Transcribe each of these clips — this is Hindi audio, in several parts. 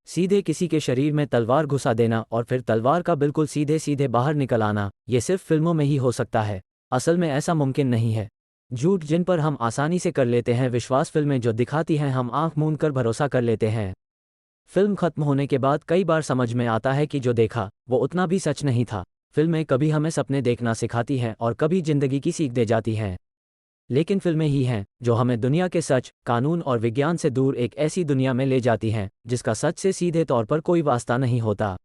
सीधे किसी के शरीर में तलवार घुसा देना और फिर तलवार का बिल्कुल सीधे सीधे बाहर निकल आना, ये सिर्फ फिल्मों में ही हो सकता है। असल में ऐसा मुमकिन नहीं है। झूठ जिन पर हम आसानी से कर लेते हैं विश्वास, फिल्में जो दिखाती हैं हम आंख मूंद कर भरोसा कर लेते हैं। फिल्म खत्म होने के बाद कई बार समझ में आता है कि जो देखा वो उतना भी सच नहीं था। फिल्में कभी हमें सपने देखना सिखाती हैं और कभी जिंदगी की सीख दे जाती हैं। लेकिन फिल्में ही हैं जो हमें दुनिया के सच, कानून और विज्ञान से दूर एक ऐसी दुनिया में ले जाती हैं जिसका सच से सीधे तौर पर कोई वास्ता नहीं होता।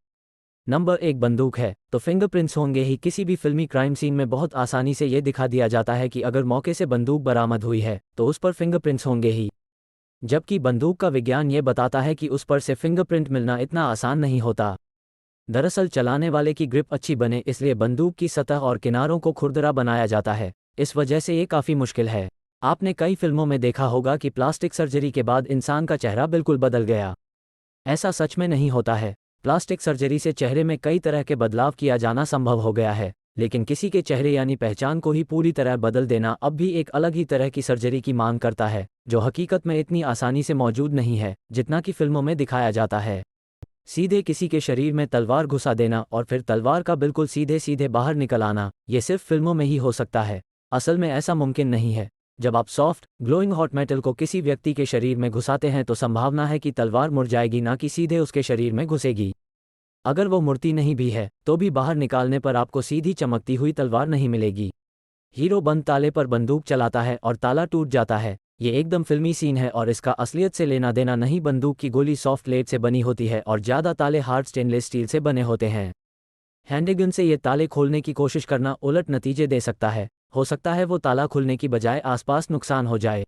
नंबर 1, बंदूक है तो फिंगरप्रिंट्स होंगे ही। किसी भी फिल्मी क्राइम सीन में बहुत आसानी से यह दिखा दिया जाता है कि अगर मौके से बंदूक बरामद हुई है तो उस पर फिंगरप्रिंट्स होंगे ही, जबकि बंदूक का विज्ञान ये बताता है कि उस पर से फिंगरप्रिंट मिलना इतना आसान नहीं होता। दरअसल चलाने वाले की ग्रिप अच्छी बने इसलिए बंदूक की सतह और किनारों को खुरदरा बनाया जाता है। इस वजह से ये काफ़ी मुश्किल है। आपने कई फिल्मों में देखा होगा कि प्लास्टिक सर्जरी के बाद इंसान का चेहरा बिल्कुल बदल गया। ऐसा सच में नहीं होता है। प्लास्टिक सर्जरी से चेहरे में कई तरह के बदलाव किया जाना संभव हो गया है, लेकिन किसी के चेहरे यानी पहचान को ही पूरी तरह बदल देना अब भी एक अलग ही तरह की सर्जरी की मांग करता है, जो हकीकत में इतनी आसानी से मौजूद नहीं है जितना कि फिल्मों में दिखाया जाता है। सीधे किसी के शरीर में तलवार घुसा देना और फिर तलवार का बिल्कुल सीधे सीधे बाहर निकल आना, ये सिर्फ फिल्मों में ही हो सकता है। असल में ऐसा मुमकिन नहीं है। जब आप सॉफ्ट ग्लोइंग हॉट मेटल को किसी व्यक्ति के शरीर में घुसाते हैं तो संभावना है कि तलवार मुड़ जाएगी, ना कि सीधे उसके शरीर में घुसेगी। अगर वो मुड़ती नहीं भी है तो भी बाहर निकालने पर आपको सीधी चमकती हुई तलवार नहीं मिलेगी। हीरो बंद ताले पर बंदूक चलाता है और ताला टूट जाता है। ये एकदम फिल्मी सीन है और इसका असलियत से लेना देना नहीं। बंदूक की गोली सॉफ्ट लेड से बनी होती है और ज़्यादा ताले हार्ड स्टेनलेस स्टील से बने होते हैं। हैंडगन से ये ताले खोलने की कोशिश करना उलट नतीजे दे सकता है। हो सकता है वो ताला खुलने की बजाय आसपास नुकसान हो जाए।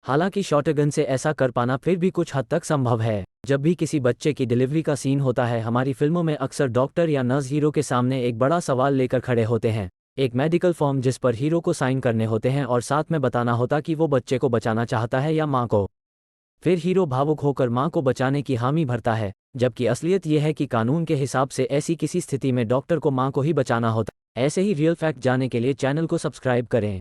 हालांकि शॉटगन से ऐसा कर पाना फिर भी कुछ हद तक संभव है। जब भी किसी बच्चे की डिलीवरी का सीन होता है हमारी फिल्मों में अक्सर डॉक्टर या नर्स हीरो के सामने एक बड़ा सवाल लेकर खड़े होते हैं, एक मेडिकल फॉर्म जिस पर हीरो को साइन करने होते हैं और साथ में बताना होता कि वो बच्चे को बचाना चाहता है या माँ को। फिर हीरो भावुक होकर माँ को बचाने की हामी भरता है, जबकि असलियत यह है कि कानून के हिसाब से ऐसी किसी स्थिति में डॉक्टर को माँ को ही बचाना होता। ऐसे ही रियल फैक्ट जानने के लिए चैनल को सब्सक्राइब करें।